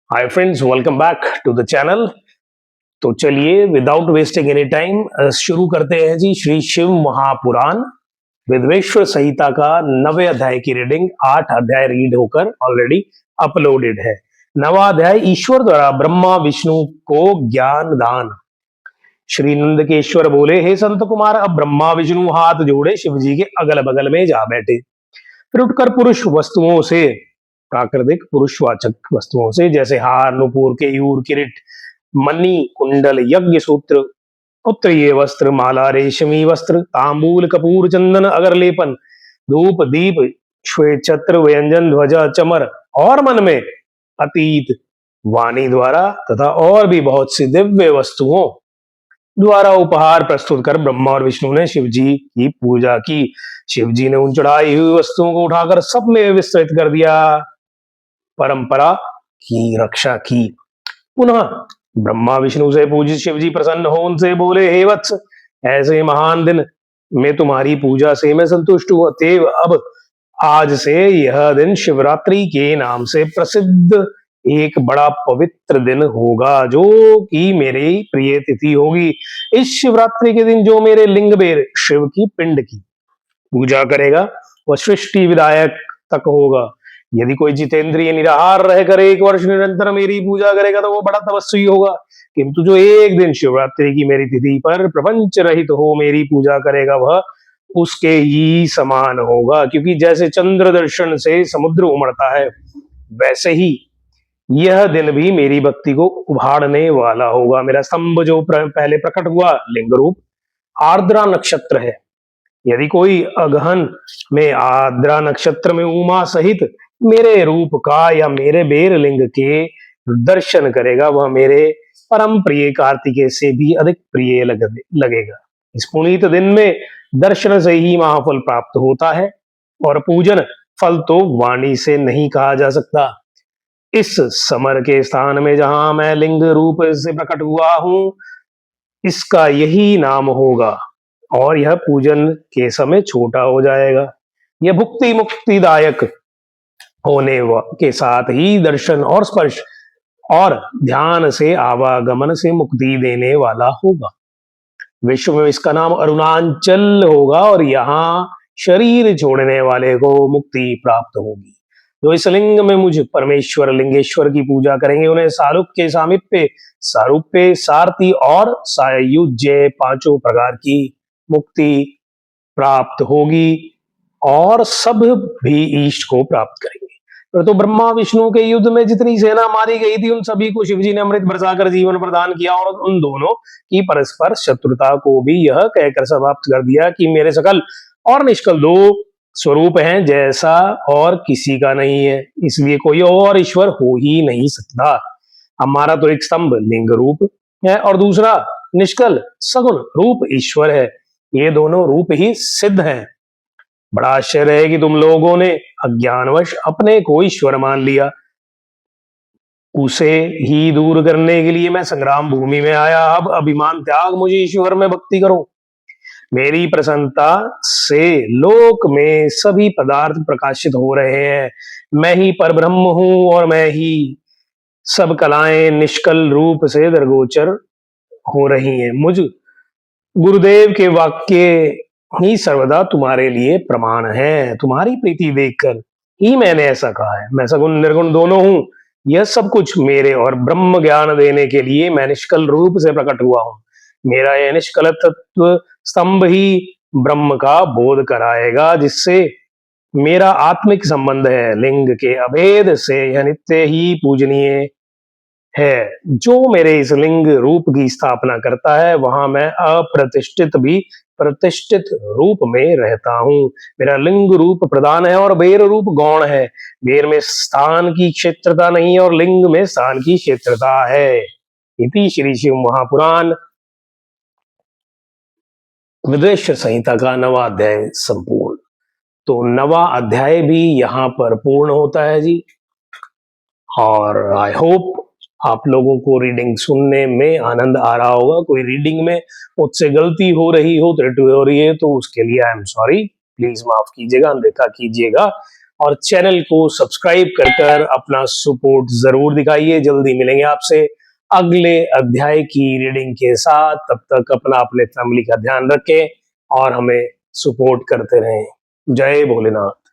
Hi friends, welcome back to the channel. तो चलिए without wasting any time शुरू करते हैं जी श्री शिव महापुराण विद्वेश्वर संहिता का 9वें अध्याय की रीडिंग। 8 अध्याय रीड होकर ऑलरेडी अपलोडेड है। 9वां अध्याय ईश्वर द्वारा ब्रह्मा विष्णु को ज्ञान दान। श्री नंदकेश्वर बोले, हे संत कुमार, अब ब्रह्मा विष्णु हाथ जोड़े शिव जी के अगल बगल में जा बैठे। फिर उठकर पुरुष वस्तुओं से, प्राकृतिक पुरुषवाचक वस्तुओं से, जैसे हार, नुपुर, केयूर, किरीट, मणि, कुंडल, यज्ञ सूत्र, उत्तरीय वस्त्र, माला, रेशमी वस्त्र, तांबूल, कपूर, चंदन, अगरलेपन, धूप, दीप, श्वेत छत्र, व्यंजन, ध्वजा, चमर और मन में अतीत वाणी द्वारा तथा और भी बहुत सी दिव्य वस्तुओं द्वारा उपहार प्रस्तुत कर ब्रह्मा और विष्णु ने शिव जी की पूजा की। शिव जी ने उन चढ़ाई हुई वस्तुओं को उठाकर सब में विस्तृत कर दिया, परंपरा की रक्षा की। पुनः ब्रह्मा विष्णु से पूजित शिव जी प्रसन्न हो उनसे बोले, हे वत्स, ऐसे महान दिन में तुम्हारी पूजा से मैं संतुष्ट हुआ। अतएव अब आज से यह दिन शिवरात्रि के नाम से प्रसिद्ध एक बड़ा पवित्र दिन होगा, जो कि मेरी प्रिय तिथि होगी। इस शिवरात्रि के दिन जो मेरे लिंग बेर शिव की पिंड की पूजा करेगा वह सृष्टि विधायक तक होगा। यदि कोई जितेंद्रिय निराहार रहकर 1 वर्ष निरंतर मेरी पूजा करेगा तो वो बड़ा तपस्वी होगा। किंतु जो एक दिन शिवरात्रि की मेरी तिथि पर प्रपंच रहित हो मेरी पूजा करेगा वह उसके ही समान होगा, क्योंकि जैसे चंद्र दर्शन से समुद्र उमड़ता है वैसे ही यह दिन भी मेरी भक्ति को उभारने वाला होगा। मेरा स्तंभ जो पहले प्रकट हुआ लिंग रूप आर्द्रा नक्षत्र है। यदि कोई अगहन में आर्द्रा नक्षत्र में उमा सहित मेरे रूप का या मेरे बेर लिंग के दर्शन करेगा वह मेरे परम प्रिय कार्तिकेय से भी अधिक प्रिय लगेगा। इस पुनीत दिन में दर्शन से ही महाफल प्राप्त होता है और पूजन फल तो वाणी से नहीं कहा जा सकता। इस समर के स्थान में जहां मैं लिंग रूप से प्रकट हुआ हूं इसका यही नाम होगा और यह पूजन के समय छोटा हो जाएगा। यह भुक्ति मुक्तिदायक होने के साथ ही दर्शन और स्पर्श और ध्यान से आवागमन से मुक्ति देने वाला होगा। विश्व में इसका नाम अरुणाचल होगा और यहाँ शरीर छोड़ने वाले को मुक्ति प्राप्त होगी। जो इस लिंग में मुझ परमेश्वर लिंगेश्वर की पूजा करेंगे उन्हें सारूप्य, सामीप्य, सारूप्य, सारथी और सायुज्य 5 प्रकार की मुक्ति प्राप्त होगी और सब भी ईष्ट को प्राप्त करेंगे। तो ब्रह्मा विष्णु के युद्ध में जितनी सेना मारी गई थी उन सभी को शिव जी ने अमृत बरसाकर जीवन प्रदान किया और उन दोनों की परस्पर शत्रुता को भी यह कहकर समाप्त कर दिया कि मेरे सकल और निष्कल 2 स्वरूप हैं, जैसा और किसी का नहीं है, इसलिए कोई और ईश्वर हो ही नहीं सकता। हमारा तो एक स्तंभ लिंग रूप है और दूसरा निष्कल सगुण रूप ईश्वर है। ये दोनों रूप ही सिद्ध हैं। बड़ा आश्चर्य है कि तुम लोगों ने अज्ञानवश अपने को ईश्वर मान लिया। उसे ही दूर करने के लिए मैं संग्राम भूमि में आया। अब अभिमान त्याग मुझे ईश्वर में भक्ति करो। मेरी प्रसन्नता से लोक में सभी पदार्थ प्रकाशित हो रहे हैं। मैं ही परब्रह्म हूं और मैं ही सब कलाएं निष्कल रूप से दरगोचर हो रही हैं। मुझ गुरुदेव के वाक्य ही सर्वदा तुम्हारे लिए प्रमाण है। तुम्हारी प्रीति देखकर ही मैंने ऐसा कहा है। मैं सगुण निर्गुण दोनों हूं। यह सब कुछ मेरे और ब्रह्म ज्ञान देने के लिए मैं निष्कल रूप से प्रकट हुआ हूं। मेरा यह निष्कल तत्व स्तंभ ही ब्रह्म का बोध कराएगा, जिससे मेरा आत्मिक संबंध है। लिंग के अभेद से यह नित्य ही पूजनीय है। जो मेरे इस लिंग रूप की स्थापना करता है वहां मैं अप्रतिष्ठित भी प्रतिष्ठित रूप में रहता हूं। मेरा लिंग रूप प्रधान है और बेर रूप गौण है। बेर में स्थान की क्षेत्रता नहीं और लिंग में स्थान की क्षेत्रता है। इति श्री शिव महापुराण विद्वेश्वर संहिता का 9वां अध्याय संपूर्ण। तो 9वां अध्याय भी यहाँ पर पूर्ण होता है जी। और आई होप आप लोगों को रीडिंग सुनने में आनंद आ रहा होगा। कोई रीडिंग में मुझसे गलती हो रही हो, त्रुटि हो रही है तो उसके लिए आई एम सॉरी, प्लीज माफ कीजिएगा, अनदेखा कीजिएगा। और चैनल को सब्सक्राइब कर अपना सपोर्ट जरूर दिखाइए। जल्दी मिलेंगे आपसे अगले अध्याय की रीडिंग के साथ। तब तक अपना अपने फैमिली का ध्यान रखें और हमें सपोर्ट करते रहें। जय भोलेनाथ।